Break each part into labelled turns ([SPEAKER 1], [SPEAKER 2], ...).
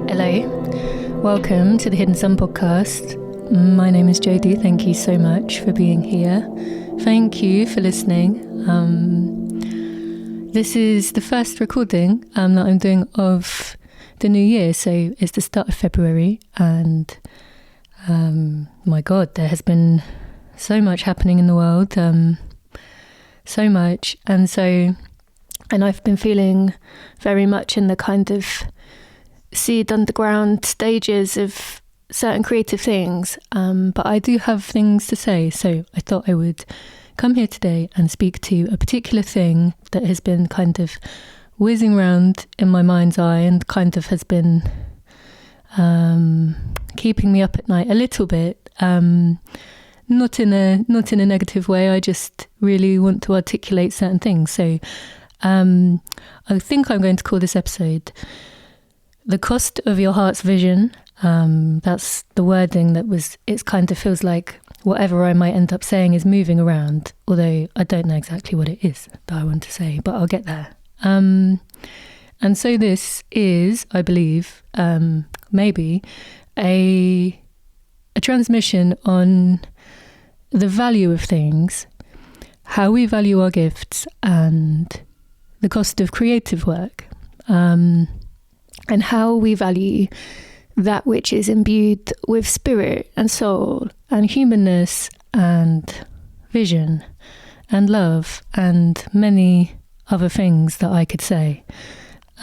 [SPEAKER 1] Hello, welcome to the Hidden Sun podcast. My name is Jodie. Thank you so much for being here. Thank you for listening. This is the first recording that I'm doing of the new year, so it's the start of February, and my God, there has been so much happening in the world, so much, and I've been feeling very much in the kind of seed underground stages of certain creative things, but I do have things to say, so I thought I would come here today and speak to a particular thing that has been kind of whizzing around in my mind's eye and kind of has been keeping me up at night a little bit, not in a negative way. I just really want to articulate certain things, so I think I'm going to call this episode "The Cost of Your Heart's Vision." That's the wording it kind of feels like whatever I might end up saying is moving around, although I don't know exactly what it is that I want to say, but I'll get there. And so this is, I believe, maybe a transmission on the value of things, how we value our gifts, and the cost of creative work, and how we value that which is imbued with spirit and soul and humanness and vision and love and many other things that I could say.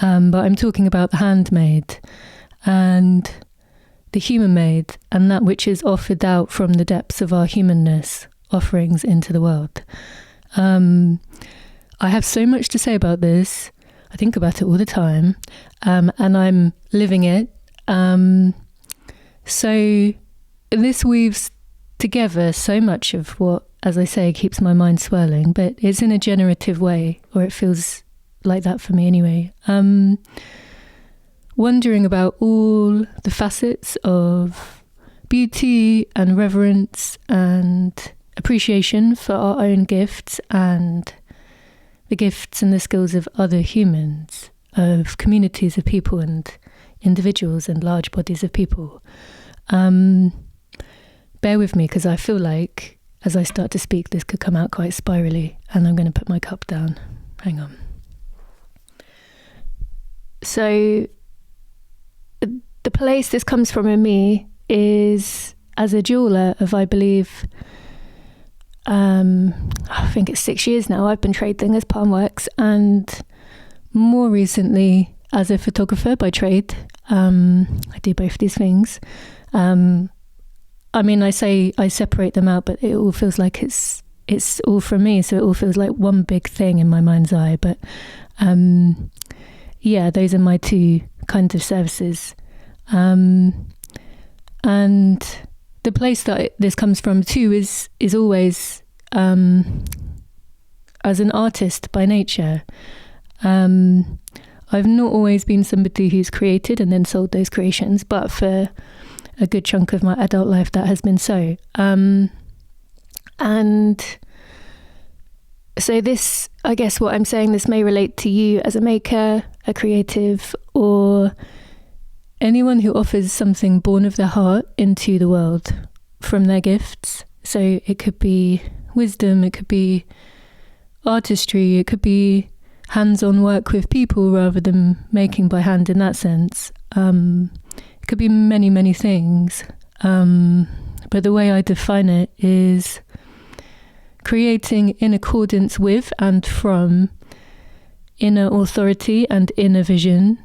[SPEAKER 1] But I'm talking about the handmade and the human-made and that which is offered out from the depths of our humanness, offerings into the world. I have so much to say about this. I think about it all the time, and I'm living it. So this weaves together so much of what, as I say, keeps my mind swirling, but it's in a generative way, or it feels like that for me anyway. Wondering about all the facets of beauty and reverence and appreciation for our own gifts and the gifts and the skills of other humans, of communities of people and individuals and large bodies of people. Bear with me, because I feel like as I start to speak this could come out quite spirally, and I'm going to put my cup down. Hang on. So the place this comes from in me is as a jeweller of, I believe, I think it's 6 years now I've been trading as Palmworks, and more recently as a photographer by trade. I do both these things. I mean, I say I separate them out, but it all feels like it's all from me, so it all feels like one big thing in my mind's eye. But yeah, those are my two kinds of services. And the place that this comes from too is always as an artist by nature. I've not always been somebody who's created and then sold those creations, but for a good chunk of my adult life that has been so. And so this, I guess what I'm saying, this may relate to you as a maker, a creative, or anyone who offers something born of their heart into the world from their gifts. So it could be wisdom, it could be artistry, it could be hands-on work with people rather than making by hand in that sense. It could be many, many things. But the way I define it is creating in accordance with and from inner authority and inner vision.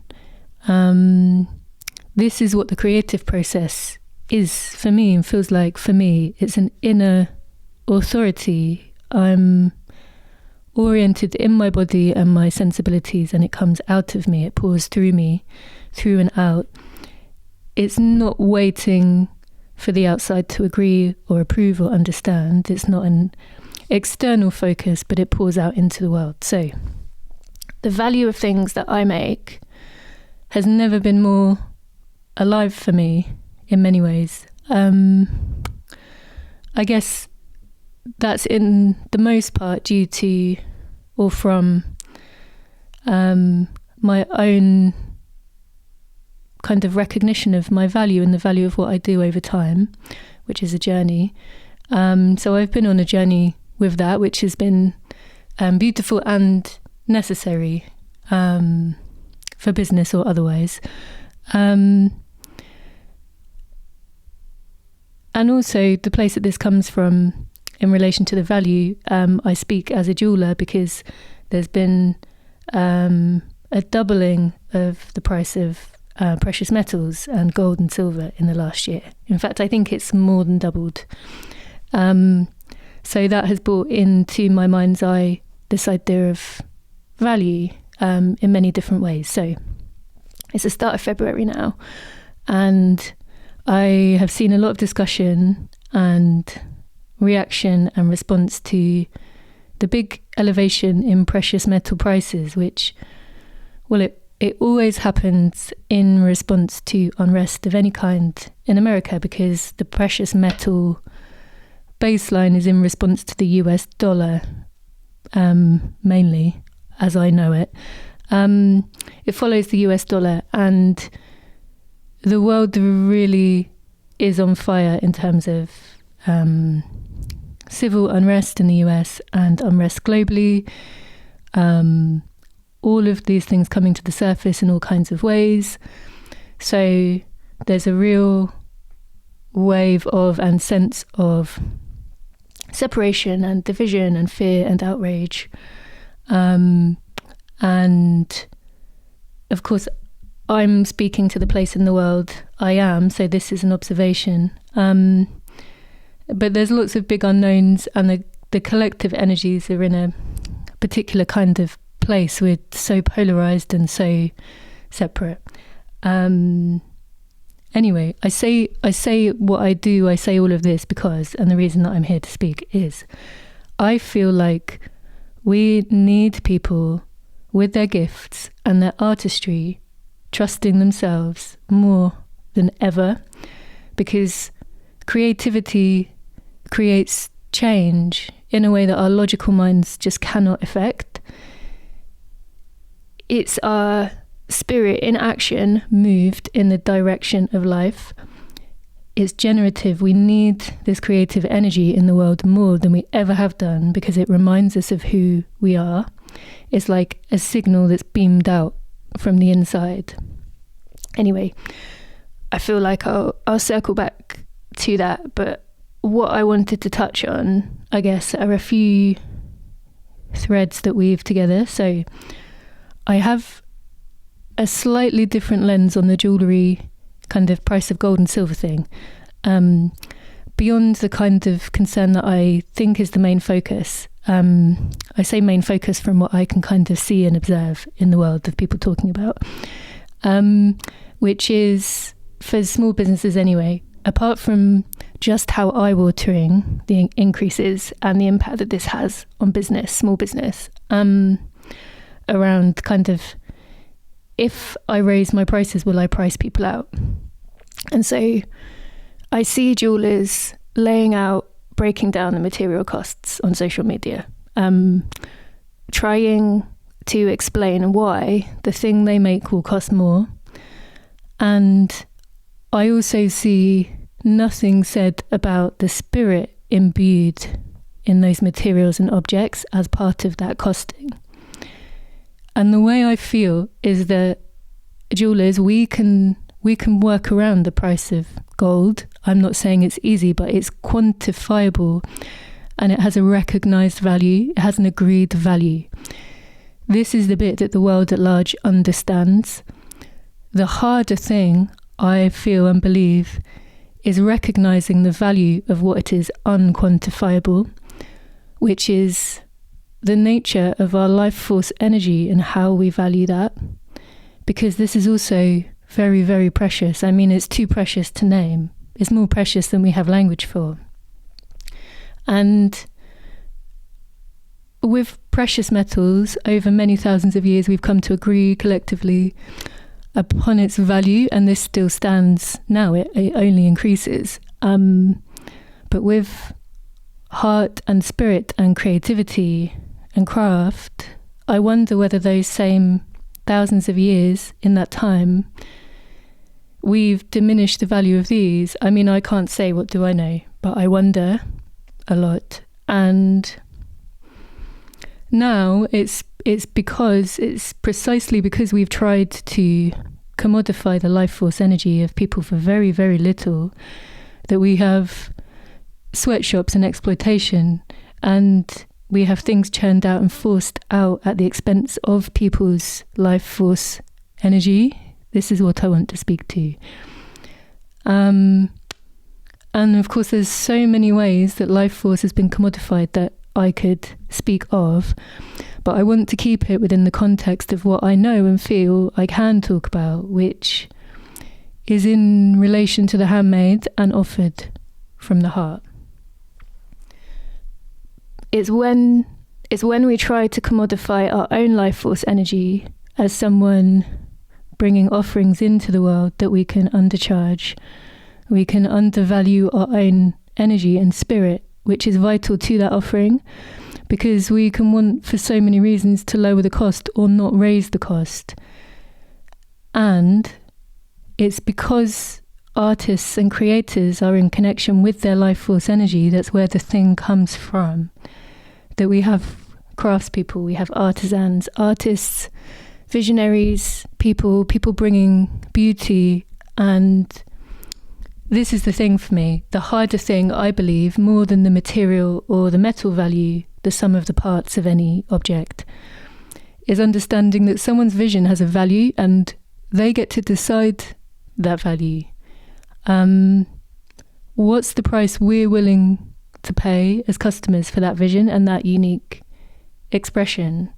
[SPEAKER 1] This is what the creative process is for me, and feels like for me. It's an inner authority. I'm oriented in my body and my sensibilities, and it comes out of me. It pours through me, through and out. It's not waiting for the outside to agree or approve or understand. It's not an external focus, but it pours out into the world. So the value of things that I make has never been more alive for me in many ways. I guess that's in the most part due to or from my own kind of recognition of my value and the value of what I do over time, which is a journey. So I've been on a journey with that, which has been beautiful and necessary for business or otherwise. And also the place that this comes from in relation to the value, I speak as a jeweler because there's been a doubling of the price of precious metals and gold and silver in the last year. In fact, I think it's more than doubled. So that has brought into my mind's eye this idea of value in many different ways. So it's the start of February now, and I have seen a lot of discussion and reaction and response to the big elevation in precious metal prices, which, well, it always happens in response to unrest of any kind in America, because the precious metal baseline is in response to the US dollar, mainly, as I know it. It follows the US dollar, and the world really is on fire in terms of civil unrest in the US and unrest globally. All of these things coming to the surface in all kinds of ways. So there's a real wave of and sense of separation and division and fear and outrage. And of course, I'm speaking to the place in the world I am, so this is an observation. But there's lots of big unknowns, and the collective energies are in a particular kind of place. We're so polarized and so separate. Anyway, I say what I do, I say all of this because, and the reason that I'm here to speak is, I feel like we need people with their gifts and their artistry trusting themselves more than ever, because creativity creates change in a way that our logical minds just cannot affect. It's our spirit in action, moved in the direction of life. It's generative. We need this creative energy in the world more than we ever have done, because it reminds us of who we are. It's like a signal that's beamed out from the inside. Anyway, I feel like I'll circle back to that, but what I wanted to touch on, I guess, are a few threads that weave together. So I have a slightly different lens on the jewellery kind of price of gold and silver thing, beyond the kind of concern that I think is the main focus. I say main focus from what I can kind of see and observe in the world of people talking about, which is, for small businesses anyway, apart from just how eye-watering the increases and the impact that this has on business, small business, around kind of, if I raise my prices, will I price people out? And so I see jewelers laying out, breaking down the material costs on social media, trying to explain why the thing they make will cost more. And I also see nothing said about the spirit imbued in those materials and objects as part of that costing. And the way I feel is that jewelers, we can work around the price of gold. I'm not saying it's easy, but it's quantifiable and it has a recognized value. It has an agreed value. This is the bit that the world at large understands. The harder thing, I feel and believe, is recognizing the value of what it is unquantifiable, which is the nature of our life force energy and how we value that. Because this is also very, very precious. I mean, it's too precious to name. It's more precious than we have language for. And with precious metals, over many thousands of years, we've come to agree collectively upon its value, and this still stands now. It only increases. But with heart and spirit and creativity and craft, I wonder whether those same thousands of years in that time we've diminished the value of these. I mean, I can't say what do I know, but I wonder a lot. And now it's precisely because we've tried to commodify the life force energy of people for very, very little that we have sweatshops and exploitation, and we have things churned out and forced out at the expense of people's life force energy. This is what I want to speak to. And of course, there's so many ways that life force has been commodified that I could speak of, but I want to keep it within the context of what I know and feel I can talk about, which is in relation to the handmade and offered from the heart. It's when we try to commodify our own life force energy as someone bringing offerings into the world that we can undercharge. We can undervalue our own energy and spirit, which is vital to that offering, because we can want, for so many reasons, to lower the cost or not raise the cost. And it's because artists and creators are in connection with their life force energy, that's where the thing comes from. That we have craftspeople, we have artisans, artists, visionaries, people bringing beauty. And this is the thing for me, the harder thing, I believe, more than the material or the metal value, the sum of the parts of any object, is understanding that someone's vision has a value and they get to decide that value. What's the price we're willing to pay as customers for that vision and that unique expression?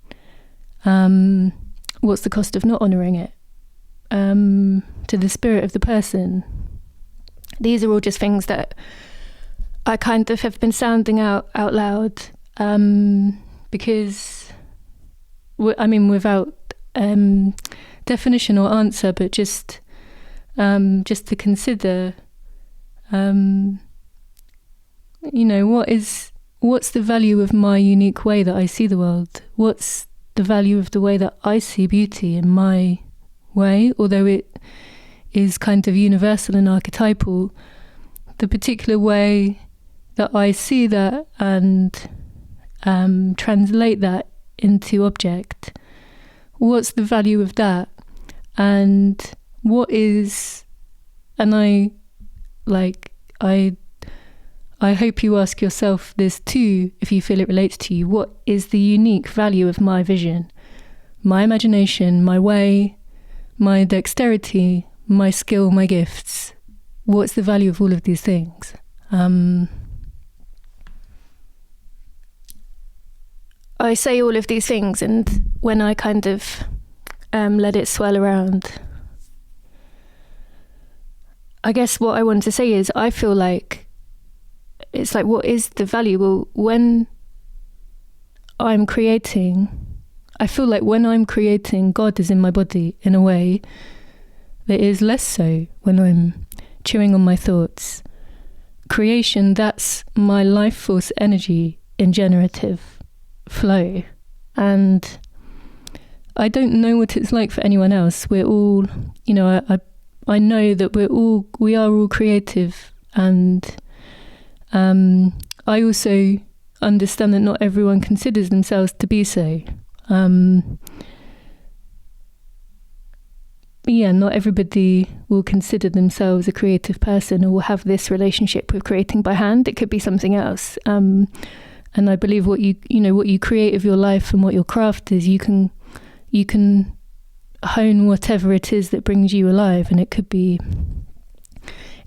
[SPEAKER 1] What's the cost of not honouring it to the spirit of the person? These are all just things that I kind of have been sounding out loud, because, without definition or answer, but just to consider, what's the value of my unique way that I see the world? What's the value of the way that I see beauty in my way, although it is kind of universal and archetypal, the particular way that I see that and translate that into object. What's the value of that? And what is, and I hope you ask yourself this too, if you feel it relates to you. What is the unique value of my vision, my imagination, my way, my dexterity, my skill, my gifts? What's the value of all of these things? I say all of these things, and when I kind of let it swirl around, I guess what I want to say is I feel like it's like, what is the value? Well, when I'm creating, I feel like when I'm creating, God is in my body in a way that is less so when I'm chewing on my thoughts. Creation, that's my life force energy in generative flow. And I don't know what it's like for anyone else. We're all, I know that we are all creative, and I also understand that not everyone considers themselves to be so. Not everybody will consider themselves a creative person or will have this relationship with creating by hand. It could be something else. And I believe what you create of your life and what your craft is, you can hone whatever it is that brings you alive. And it could be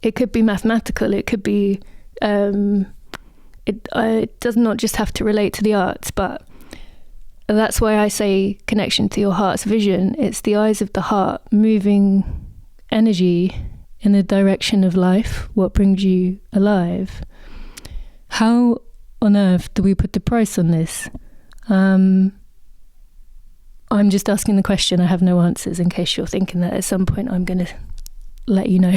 [SPEAKER 1] mathematical. It could be, it does not just have to relate to the arts, but that's why I say connection to your heart's vision. It's the eyes of the heart moving energy in the direction of life, what brings you alive. How on earth do we put the price on this? I'm just asking the question. I have no answers, in case you're thinking that at some point I'm going to let you know.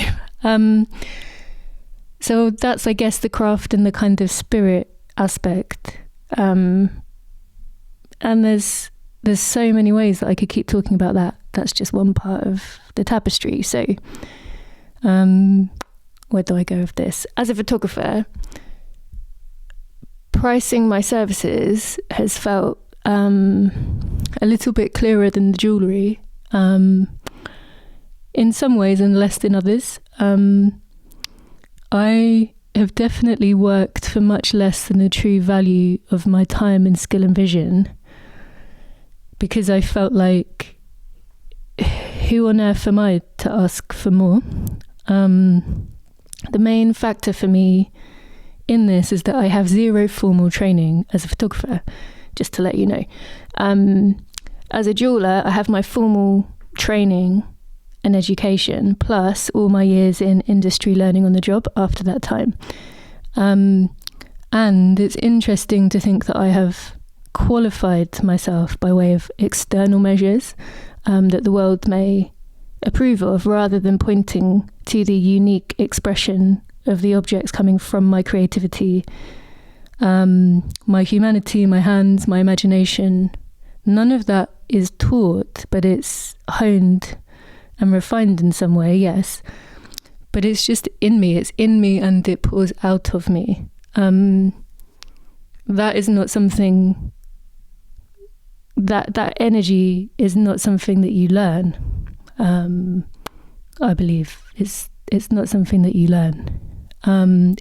[SPEAKER 1] So that's, I guess, the craft and the kind of spirit aspect. And there's so many ways that I could keep talking about that. That's just one part of the tapestry. So Where do I go with this? As a photographer, pricing my services has felt a little bit clearer than the jewellery, in some ways and less than others. I have definitely worked for much less than the true value of my time and skill and vision, because I felt like, who on earth am I to ask for more? The main factor for me in this is that I have zero formal training as a photographer, just to let you know. As a jeweller, I have my formal training and education, plus all my years in industry learning on the job after that time. And it's interesting to think that I have qualified myself by way of external measures that the world may approve of, rather than pointing to the unique expression of the objects coming from my creativity, my humanity, my hands, my imagination. None of that is taught, but it's honed and refined in some way, yes. But it's just in me. It's in me and it pours out of me. That is not something, that energy is not something that you learn. I believe it's not something that you learn.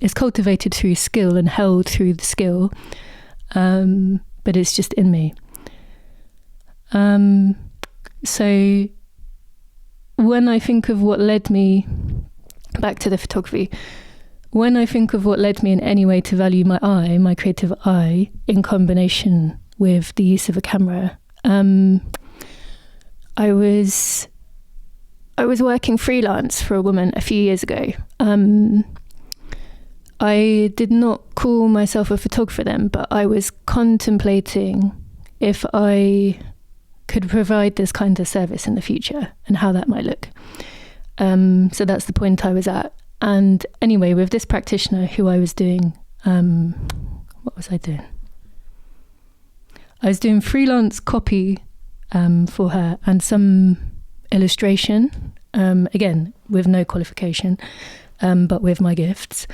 [SPEAKER 1] It's cultivated through skill and held through the skill, but it's just in me. So when I think of what led me back to the photography, when I think of what led me in any way to value my eye, my creative eye, in combination with the use of a camera, I was working freelance for a woman a few years ago. I did not call myself a photographer then, but I was contemplating if I could provide this kind of service in the future and how that might look. So that's the point I was at. And anyway, with this practitioner who I was doing, what was I doing? I was doing freelance copy for her and some illustration, again, with no qualification, but with my gifts.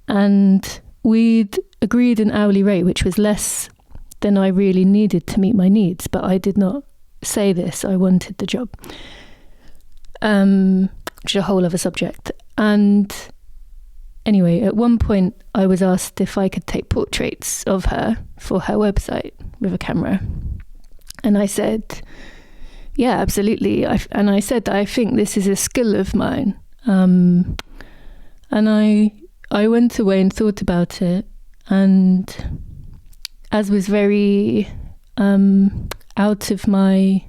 [SPEAKER 1] And we'd agreed an hourly rate, which was less than I really needed to meet my needs, but I did not say this. I wanted the job, which is a whole other subject. And anyway, at one point I was asked if I could take portraits of her for her website with a camera. And I said, yeah, absolutely. And I said that I think this is a skill of mine. And I went away and thought about it, and as was very out of my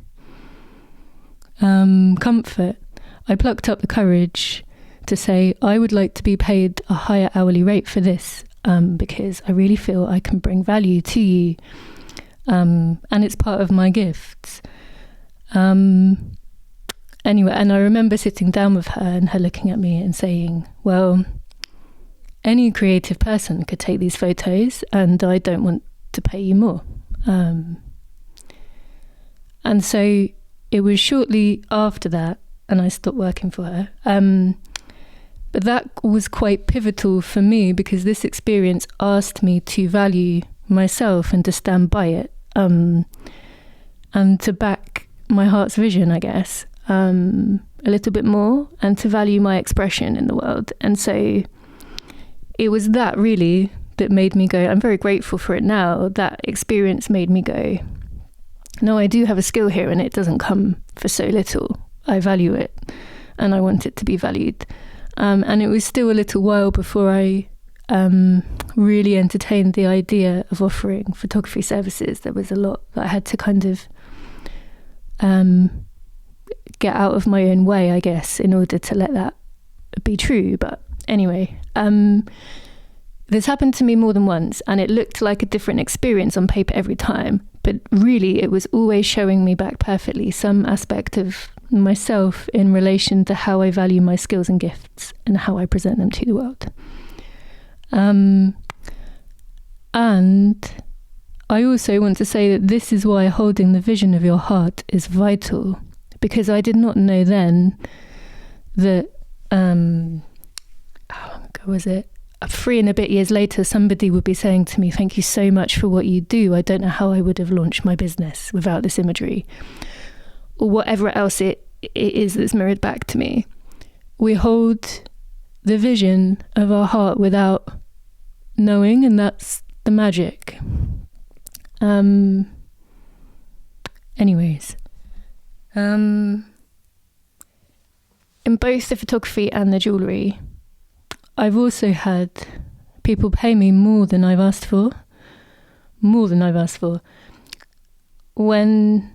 [SPEAKER 1] comfort, I plucked up the courage to say, I would like to be paid a higher hourly rate for this, because I really feel I can bring value to you, and it's part of my gifts. Anyway, and I remember sitting down with her and her looking at me and saying, well, any creative person could take these photos and I don't want to pay you more. And so it was shortly after that, and I stopped working for her. But that was quite pivotal for me, because this experience asked me to value myself and to stand by it, and to back my heart's vision, I guess, a little bit more, and to value my expression in the world. And so it was that really that made me go, I'm very grateful for it now. That experience made me go, no, I do have a skill here and it doesn't come for so little. I value it and I want it to be valued. And it was still a little while before I really entertained the idea of offering photography services. There was a lot that I had to kind of get out of my own way, I guess, in order to let that be true. But anyway, this happened to me more than once, and it looked like a different experience on paper every time, but really it was always showing me back perfectly some aspect of myself in relation to how I value my skills and gifts and how I present them to the world. And I also want to say that this is why holding the vision of your heart is vital, because I did not know then that how long ago was it? 3 and a bit years later, somebody would be saying to me, "Thank you so much for what you do. I don't know how I would have launched my business without this imagery," or whatever else it is that's mirrored back to me. We hold the vision of our heart without knowing, and that's the magic. Anyways, in both the photography and the jewellery, I've also had people pay me more than I've asked for. When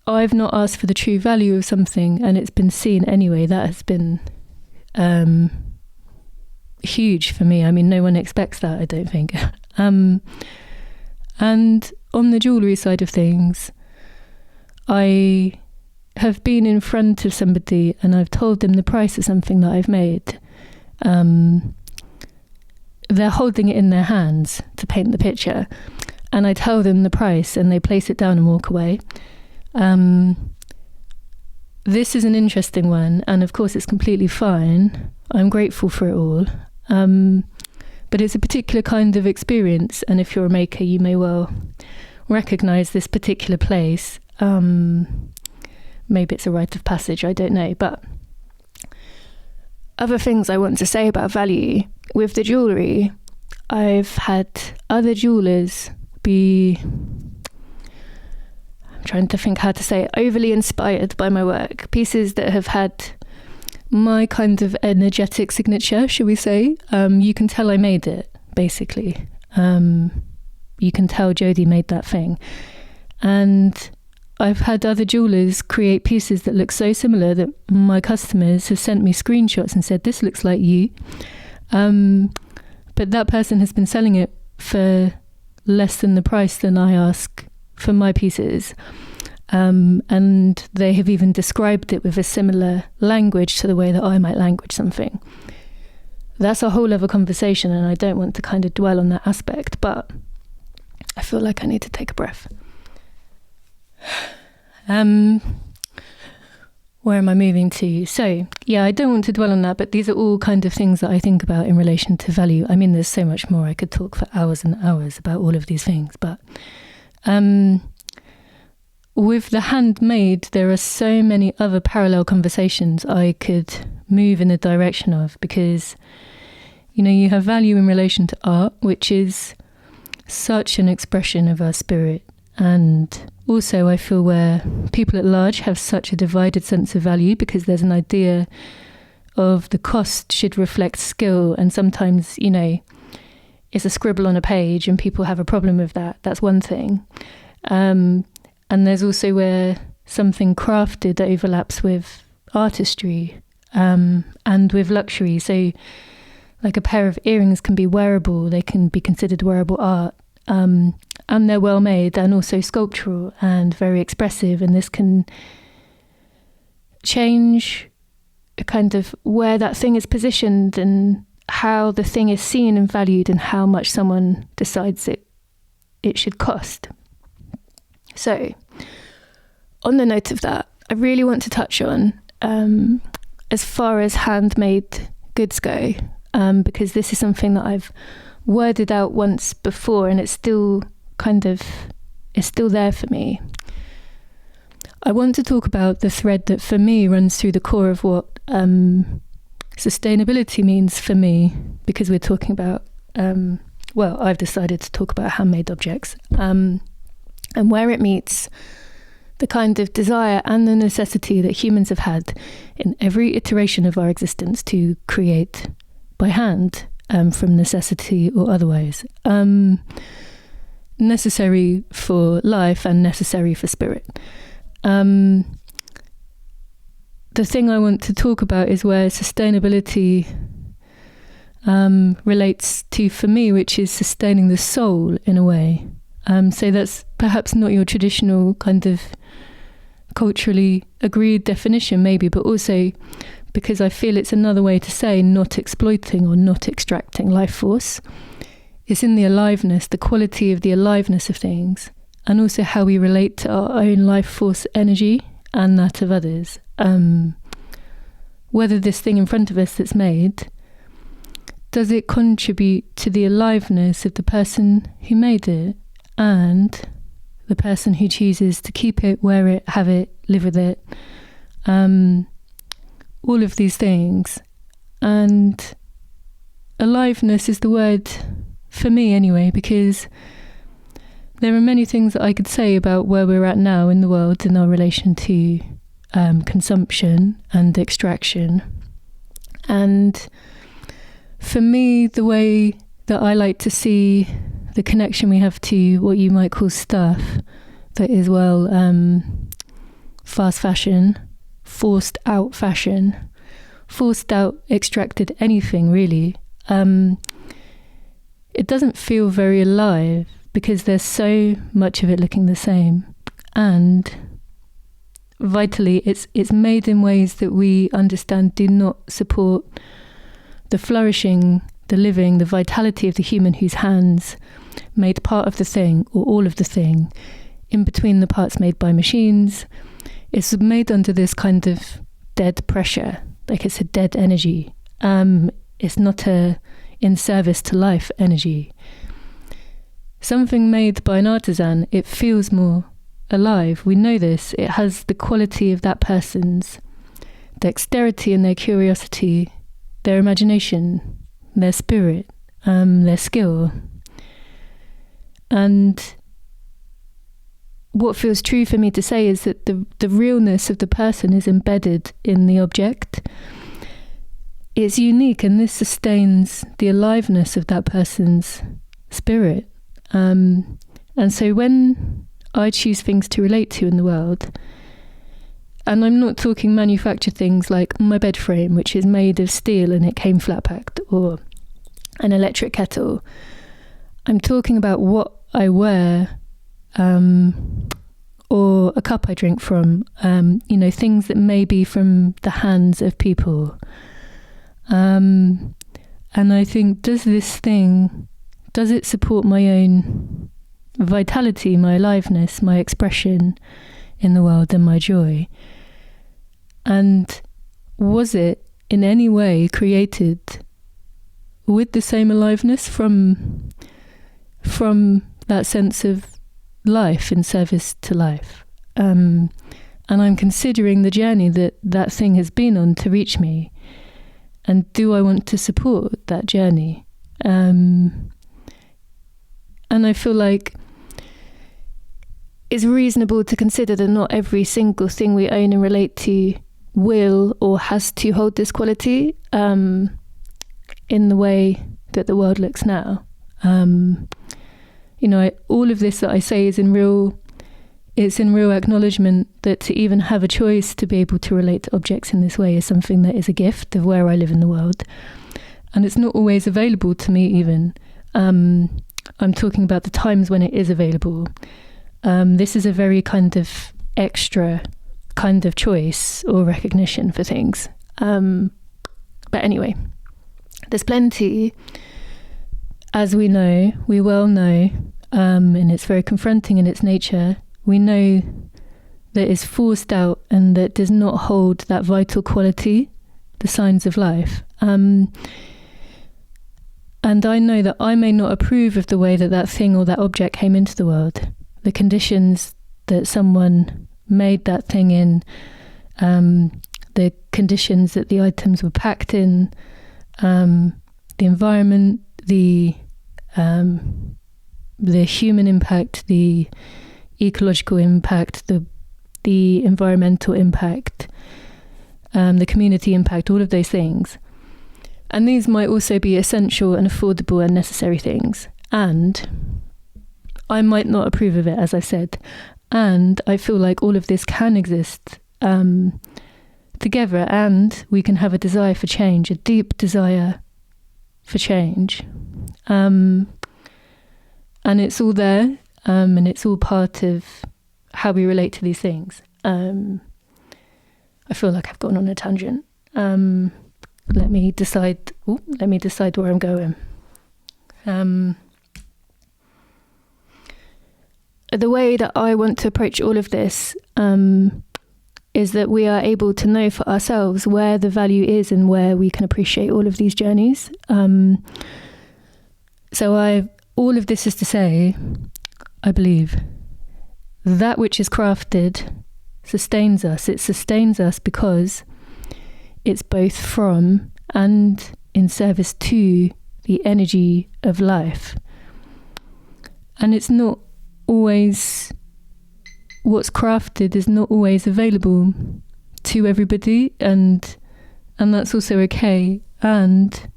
[SPEAKER 1] I've not asked for the true value of something and it's been seen anyway, that has been huge for me. I mean, no one expects that, I don't think. And on the jewellery side of things, I have been in front of somebody and I've told them the price of something that I've made. They're holding it in their hands to paint the picture, and I tell them the price and they place it down and walk away. This is an interesting one, and of course it's completely fine. I'm grateful for it all. But it's a particular kind of experience, and if you're a maker, you may well recognise this particular place. Maybe it's a rite of passage, I don't know. But other things I want to say about value. With the jewellery, I've had other jewellers be, I'm trying to think how to say it, overly inspired by my work. Pieces that have had my kind of energetic signature, shall we say. You can tell I made it, basically. You can tell Jodie made that thing. And I've had other jewellers create pieces that look so similar that my customers have sent me screenshots and said, "This looks like you." But that person has been selling it for less than the price than I ask for my pieces. And they have even described it with a similar language to the way that I might language something. That's a whole other conversation, and I don't want to kind of dwell on that aspect, but I feel like I need to take a breath. Where am I moving to? So, yeah, I don't want to dwell on that, but these are all kind of things that I think about in relation to value. I mean, there's so much more. I could talk for hours and hours about all of these things, but with the handmade, there are so many other parallel conversations I could move in the direction of, because, you know, you have value in relation to art, which is such an expression of our spirit. And also I feel where people at large have such a divided sense of value, because there's an idea of the cost should reflect skill, and sometimes, you know, it's a scribble on a page and people have a problem with that. That's one thing. And there's also where something crafted overlaps with artistry and with luxury. So like a pair of earrings can be wearable, they can be considered wearable art. And they're well made and also sculptural and very expressive, and this can change kind of where that thing is positioned and how the thing is seen and valued and how much someone decides it should cost. So, on the note of that, I really want to touch on as far as handmade goods go, because this is something that I've worded out once before, and it's still there for me. I want to talk about the thread that for me runs through the core of what sustainability means for me, because we're talking about, I've decided to talk about handmade objects, and where it meets the kind of desire and the necessity that humans have had in every iteration of our existence to create by hand, from necessity or otherwise. Necessary for life and necessary for spirit. The thing I want to talk about is where sustainability relates to, for me, which is sustaining the soul in a way. So that's perhaps not your traditional kind of culturally agreed definition maybe, but also because I feel it's another way to say not exploiting or not extracting life force. It's in the aliveness, the quality of the aliveness of things, and also how we relate to our own life force energy and that of others. whether this thing in front of us that's made, does it contribute to the aliveness of the person who made it and the person who chooses to keep it, wear it, have it, live with it, all of these things. And aliveness is the word for me anyway, because there are many things that I could say about where we're at now in the world in our relation to consumption and extraction. And for me, the way that I like to see the connection we have to what you might call stuff, that is, well, fast fashion, forced out fashion, forced out extracted anything really, it doesn't feel very alive because there's so much of it looking the same. And vitally, it's made in ways that we understand do not support the flourishing, the living, the vitality of the human whose hands made part of the thing or all of the thing, in between the parts made by machines. It's made under this kind of dead pressure, like it's a dead energy. It's not a in service to life energy. Something made by an artisan, it feels more alive. We know this. It has the quality of that person's dexterity and their curiosity, their imagination, their spirit, their skill. And what feels true for me to say is that the realness of the person is embedded in the object. It's unique, and this sustains the aliveness of that person's spirit. And so when I choose things to relate to in the world, and I'm not talking manufactured things like my bed frame, which is made of steel and it came flat packed, or an electric kettle. I'm talking about what I wear, or a cup I drink from, things that may be from the hands of people. And I think, does it support my own vitality, my aliveness, my expression in the world and my joy? And was it in any way created with the same aliveness from that sense of life in service to life? And I'm considering the journey that thing has been on to reach me. And do I want to support that journey? And I feel like it's reasonable to consider that not every single thing we own and relate to will or has to hold this quality in the way that the world looks now. All of this that I say is in real acknowledgement that to even have a choice to be able to relate to objects in this way is something that is a gift of where I live in the world. And it's not always available to me even. I'm talking about the times when it is available. This is a very kind of extra kind of choice or recognition for things. But anyway, there's plenty, as we well know, and it's very confronting in its nature. We know that is forced out and that does not hold that vital quality, the signs of life. And I know that I may not approve of the way that thing or that object came into the world, the conditions that someone made that thing in, the conditions that the items were packed in, the environment, the human impact, the ecological impact, the environmental impact, the community impact, all of those things. And these might also be essential and affordable and necessary things. And I might not approve of it, as I said. And I feel like all of this can exist together, and we can have a desire for change, a deep desire for change. And it's all there, and it's all part of how we relate to these things. I feel like I've gone on a tangent. Let me decide where I'm going. The way that I want to approach all of this is that we are able to know for ourselves where the value is and where we can appreciate all of these journeys. All of this is to say, I believe, that which is crafted sustains us. It sustains us because it's both from and in service to the energy of life. And it's not always, what's crafted is not always available to everybody, and that's also okay. And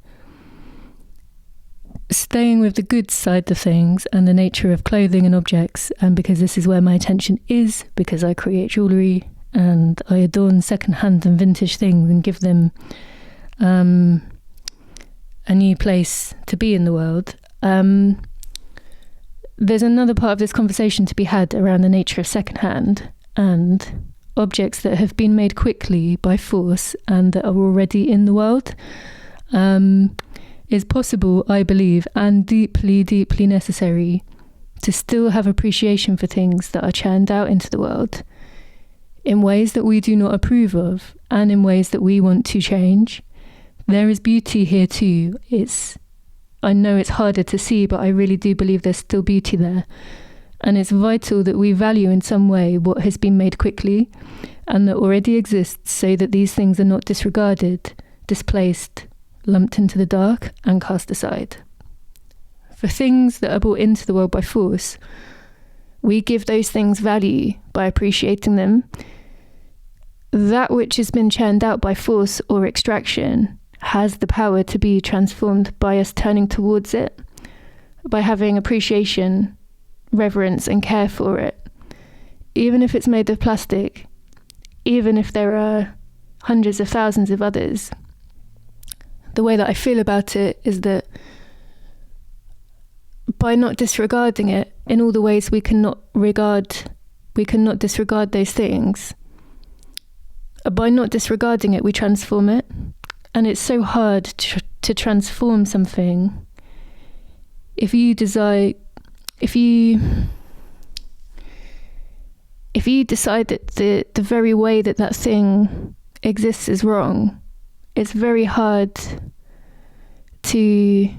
[SPEAKER 1] staying with the good side of things and the nature of clothing and objects, and because this is where my attention is, because I create jewellery and I adorn second-hand and vintage things and give them a new place to be in the world. There's another part of this conversation to be had around the nature of second-hand and objects that have been made quickly by force and that are already in the world. Is possible, I believe, and deeply, deeply necessary to still have appreciation for things that are churned out into the world in ways that we do not approve of and in ways that we want to change. There is beauty here too. I know it's harder to see, but I really do believe there's still beauty there. And it's vital that we value in some way what has been made quickly and that already exists, so that these things are not disregarded, displaced, lumped into the dark and cast aside. For things that are brought into the world by force, we give those things value by appreciating them. That which has been churned out by force or extraction has the power to be transformed by us turning towards it, by having appreciation, reverence and care for it. Even if it's made of plastic, even if there are hundreds of thousands of others, the way that I feel about it is that by not disregarding it in all the ways we cannot disregard those things, by not disregarding it, we transform it. And it's so hard to transform something if you decide that the very way that thing exists is wrong. It's very hard to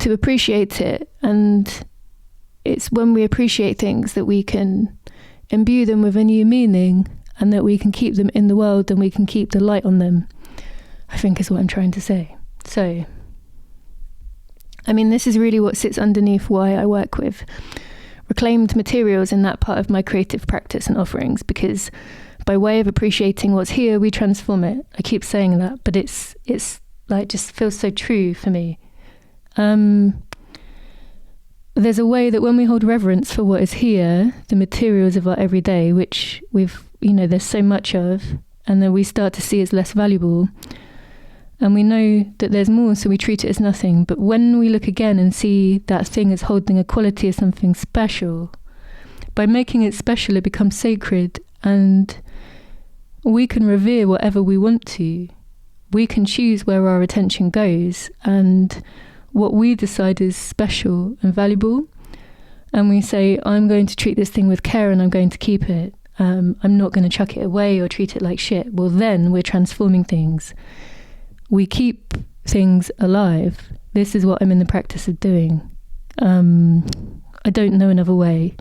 [SPEAKER 1] appreciate it, and it's when we appreciate things that we can imbue them with a new meaning, and that we can keep them in the world and we can keep the light on them, I think is what I'm trying to say. So, I mean, this is really what sits underneath why I work with reclaimed materials in that part of my creative practice and offerings, because by way of appreciating what's here, we transform it. I keep saying that, but it's like just feels so true for me. There's a way that when we hold reverence for what is here, the materials of our everyday, which there's so much of, and then we start to see as less valuable, and we know that there's more, so we treat it as nothing. But when we look again and see that thing as holding a quality of something special, by making it special, it becomes sacred, and we can revere whatever we want to. We can choose where our attention goes and what we decide is special and valuable. And we say, I'm going to treat this thing with care and I'm going to keep it. I'm not going to chuck it away or treat it like shit. Well, then we're transforming things. We keep things alive. This is what I'm in the practice of doing. I don't know another way.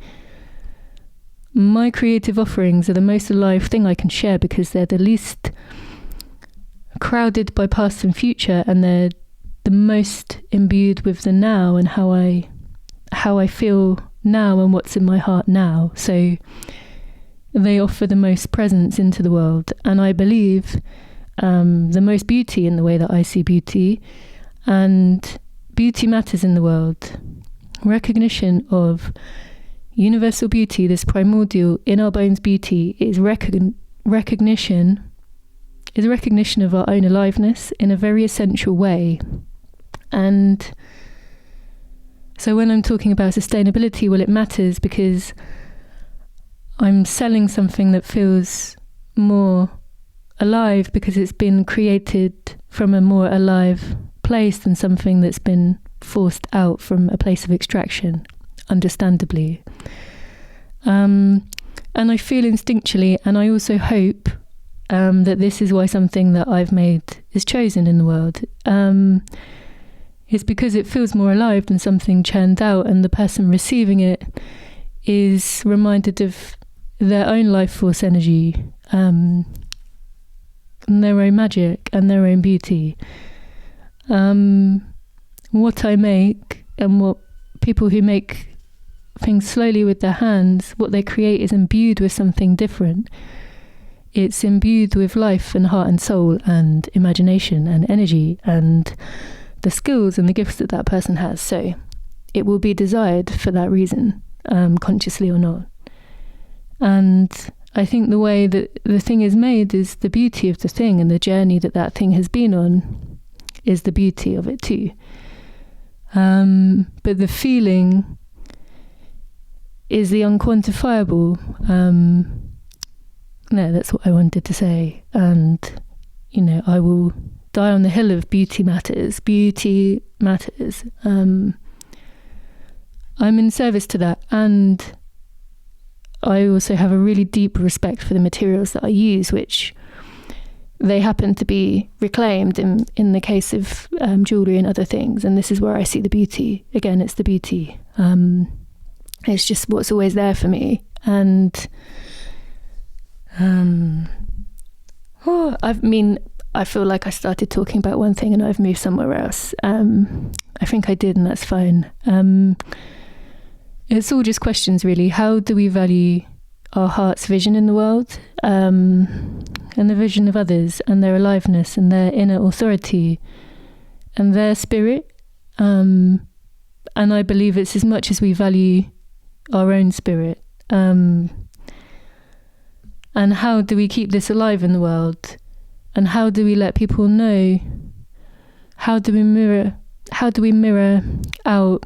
[SPEAKER 1] My creative offerings are the most alive thing I can share because they're the least crowded by past and future, and they're the most imbued with the now and how I feel now and what's in my heart now. So they offer the most presence into the world, and I believe the most beauty in the way that I see beauty. And beauty matters in the world. Recognition of universal beauty, this primordial in our bones beauty, is recognition of our own aliveness in a very essential way. And so when I'm talking about sustainability, well, it matters because I'm selling something that feels more alive because it's been created from a more alive place than something that's been forced out from a place of extraction, understandably. And I feel instinctually, and I also hope that this is why something that I've made is chosen in the world. It's because it feels more alive than something churned out, and the person receiving it is reminded of their own life force energy, and their own magic and their own beauty. What I make, and what people who make things slowly with their hands, what they create is imbued with something different. It's imbued with life and heart and soul and imagination and energy and the skills and the gifts that that person has. So it will be desired for that reason, consciously or not. And I think the way that the thing is made is the beauty of the thing, and the journey that that thing has been on is the beauty of it too. But the feeling is the unquantifiable. No, that's what I wanted to say. And, I will die on the hill of beauty matters. Beauty matters. I'm in service to that. And I also have a really deep respect for the materials that I use, which they happen to be reclaimed in the case of jewellery and other things. And this is where I see the beauty. Again, it's the beauty. It's just what's always there for me. And I feel like I started talking about one thing and I've moved somewhere else. I think I did, and that's fine. It's all just questions, really. How do we value our heart's vision in the world, and the vision of others, and their aliveness, and their inner authority, and their spirit? And I believe it's as much as we value our own spirit. And how do we keep this alive in the world? And how do we let people know? How do we mirror out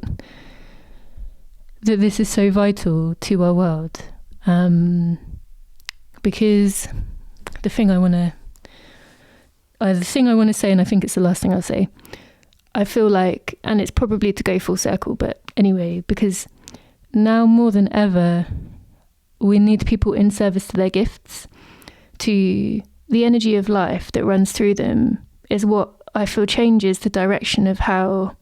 [SPEAKER 1] that this is so vital to our world? Because the thing I want to say, and I think it's the last thing I'll say, I feel like, and it's probably to go full circle, but anyway, because now more than ever, we need people in service to their gifts, to the energy of life that runs through them, is what I feel changes the direction of how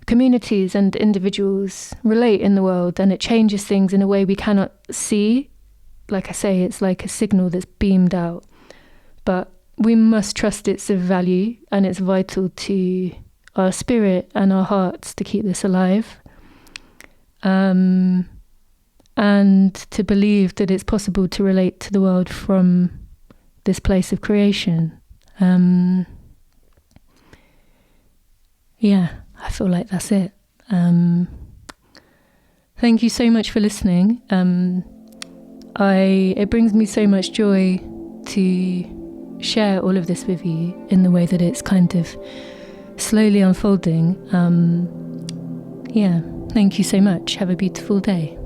[SPEAKER 1] communities and individuals relate in the world, and it changes things in a way we cannot see. Like I say, it's like a signal that's beamed out, but we must trust it's of value, and it's vital to our spirit and our hearts to keep this alive. And to believe that it's possible to relate to the world from this place of creation. Yeah, I feel like that's it. Thank you so much for listening. It brings me so much joy to share all of this with you in the way that it's kind of slowly unfolding. Yeah, thank you so much. Have a beautiful day.